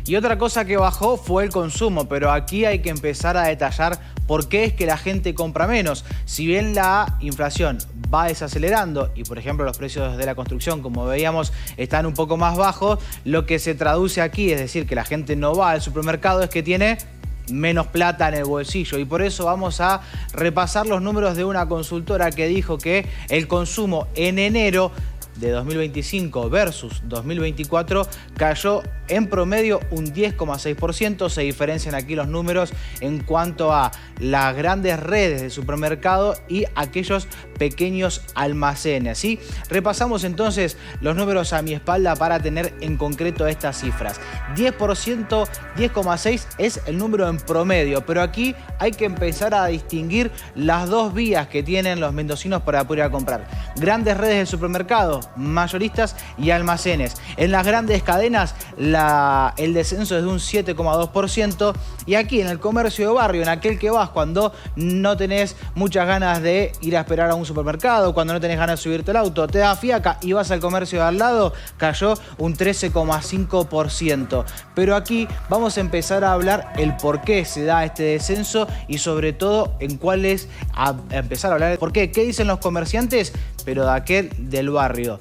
Y otra cosa que bajó fue el consumo, pero aquí hay que empezar a detallar por qué es que la gente compra menos. Si bien la inflación va desacelerando y, por ejemplo, los precios de la construcción, como veíamos, están un poco más bajos, lo que se traduce aquí, es decir, que la gente no va al supermercado, es que tiene menos plata en el bolsillo. Y por eso vamos a repasar los números de una consultora que dijo que el consumo en enero de 2025 versus 2024 cayó en promedio un 10,6%. Se diferencian aquí los números en cuanto a las grandes redes de supermercado y aquellos pequeños almacenes, ¿sí? Repasamos entonces los números a mi espalda para tener en concreto estas cifras. 10%, 10,6% es el número en promedio, pero aquí hay que empezar a distinguir las dos vías que tienen los mendocinos para poder ir a comprar. Grandes redes de supermercado, mayoristas y almacenes. En las grandes cadenas el descenso es de un 7,2%, y aquí en el comercio de barrio, en aquel que vas cuando no tenés muchas ganas de ir a esperar a un supermercado, cuando no tenés ganas de subirte al auto, te da fiaca y vas al comercio de al lado, cayó un 13,5%. Pero aquí vamos a empezar a hablar el por qué se da este descenso y sobre todo en cuál es, a empezar a hablar de por qué. ¿Qué dicen los comerciantes? Pero de aquel del barrio.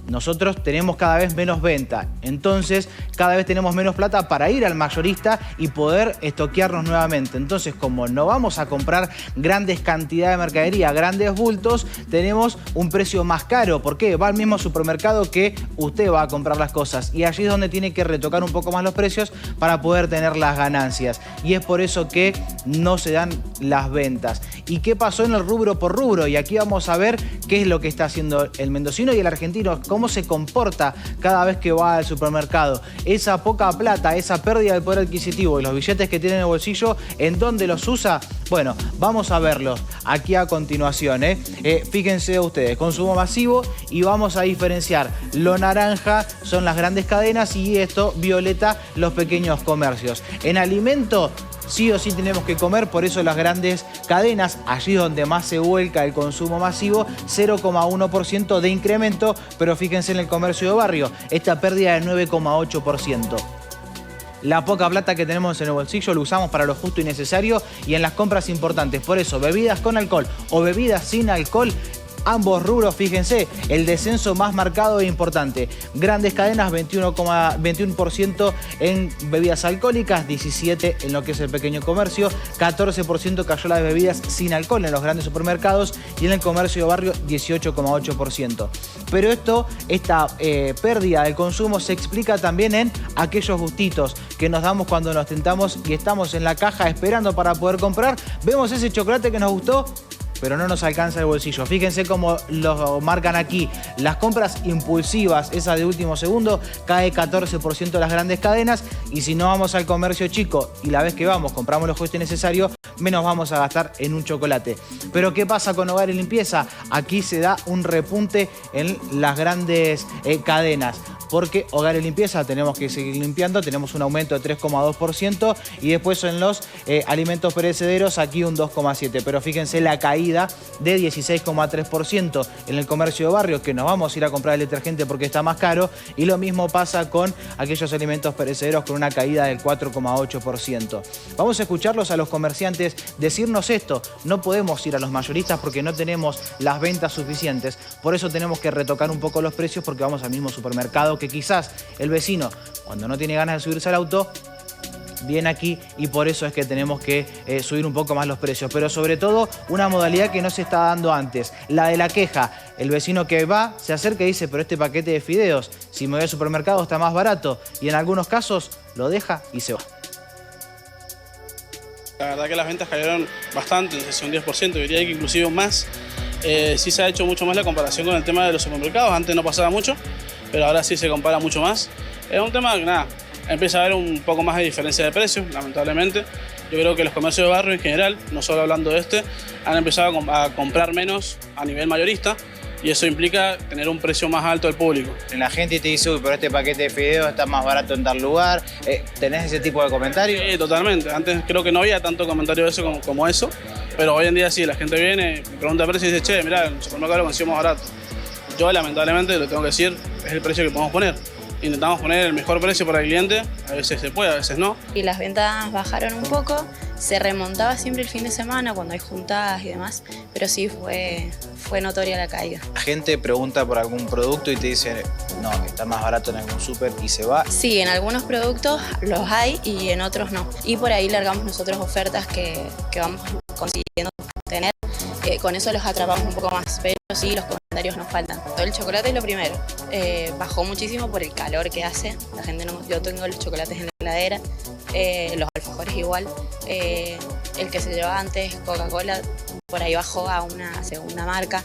Nosotros tenemos cada vez menos venta, entonces cada vez tenemos menos plata para ir al mayorista y poder estoquearnos nuevamente. Entonces, como no vamos a comprar grandes cantidades de mercadería, grandes bultos, tenemos un precio más caro. ¿Por qué? Va al mismo supermercado que usted va a comprar las cosas, y allí es donde tiene que retocar un poco más los precios para poder tener las ganancias. Y es por eso que no se dan las ventas. ¿Y qué pasó en el rubro por rubro? Y aquí vamos a ver qué es lo que está haciendo el mendocino y el argentino, cómo se comporta cada vez que va al supermercado. Esa poca plata, esa pérdida del poder adquisitivo y los billetes que tiene en el bolsillo, ¿en dónde los usa? Bueno, vamos a verlos aquí a continuación. Fíjense ustedes, consumo masivo, y vamos a diferenciar. Lo naranja son las grandes cadenas y esto violeta los pequeños comercios. En alimento, sí o sí tenemos que comer, por eso las grandes cadenas, allí donde más se vuelca el consumo masivo, 0,1% de incremento, pero fíjense en el comercio de barrio, esta pérdida de 9,8%. La poca plata que tenemos en el bolsillo lo usamos para lo justo y necesario y en las compras importantes. Por eso, bebidas con alcohol o bebidas sin alcohol, ambos rubros, fíjense, el descenso más marcado e importante. Grandes cadenas, 21% en bebidas alcohólicas, 17% en lo que es el pequeño comercio, 14% cayó las bebidas sin alcohol en los grandes supermercados, y en el comercio de barrio 18,8%. Pero esta pérdida del consumo se explica también en aquellos gustitos que nos damos cuando nos tentamos y estamos en la caja esperando para poder comprar. Vemos ese chocolate que nos gustó, pero no nos alcanza el bolsillo. Fíjense cómo lo marcan aquí. Las compras impulsivas, esa de último segundo, cae 14% de las grandes cadenas, y si no vamos al comercio chico y la vez que vamos compramos lo justo y necesario, menos vamos a gastar en un chocolate. Pero ¿qué pasa con hogar y limpieza? Aquí se da un repunte en las grandes cadenas. Porque hogar y limpieza tenemos que seguir limpiando, tenemos un aumento de 3,2%, y después en los alimentos perecederos aquí un 2,7%. Pero fíjense la caída de 16,3% en el comercio de barrio, que nos vamos a ir a comprar el detergente porque está más caro, y lo mismo pasa con aquellos alimentos perecederos con una caída del 4,8%. Vamos a escucharlos a los comerciantes decirnos esto: no podemos ir a los mayoristas porque no tenemos las ventas suficientes, por eso tenemos que retocar un poco los precios porque vamos al mismo supermercado que quizás el vecino, cuando no tiene ganas de subirse al auto, viene aquí, y por eso es que tenemos que subir un poco más los precios. Pero sobre todo una modalidad que no se está dando antes, la de la queja. El vecino que va, se acerca y dice: pero este paquete de fideos, si me voy al supermercado está más barato, y en algunos casos lo deja y se va. La verdad que las ventas cayeron bastante, no sé si un 10%, diría que inclusive más. Sí se ha hecho mucho más la comparación con el tema de los supermercados. Antes no pasaba mucho, pero ahora sí se compara mucho más. Es un tema que nada, empieza a haber un poco más de diferencia de precios, lamentablemente. Yo creo que los comercios de barrio en general, no solo hablando de este, han empezado a comprar menos a nivel mayorista, y eso implica tener un precio más alto al público. La gente te dice: uy, pero este paquete de fideos está más barato en tal lugar. ¿Tenés ese tipo de comentarios? Sí, totalmente. Antes creo que no había tanto comentario de eso como eso, pero hoy en día sí, la gente viene, me pregunta el precio y dice: che, mirá, en el supermercado lo consigo más barato. Yo lamentablemente lo tengo que decir, es el precio que podemos poner. intentamos poner el mejor precio para el cliente, a veces se puede, a veces no. Y las ventas bajaron un poco, se remontaba siempre el fin de semana cuando hay juntadas y demás, pero sí fue notoria la caída. La gente pregunta por algún producto y te dice, no, que está más barato en algún súper y se va. Sí, en algunos productos los hay y en otros no. Y por ahí largamos nosotros ofertas que vamos consiguiendo tener. Con eso los atrapamos un poco más, pero sí, los comentarios nos faltan. El chocolate es lo primero. Bajó muchísimo por el calor que hace. La gente yo tengo los chocolates en la heladera, los alfajores igual. El que se llevaba antes, Coca-Cola, por ahí bajó a una segunda marca.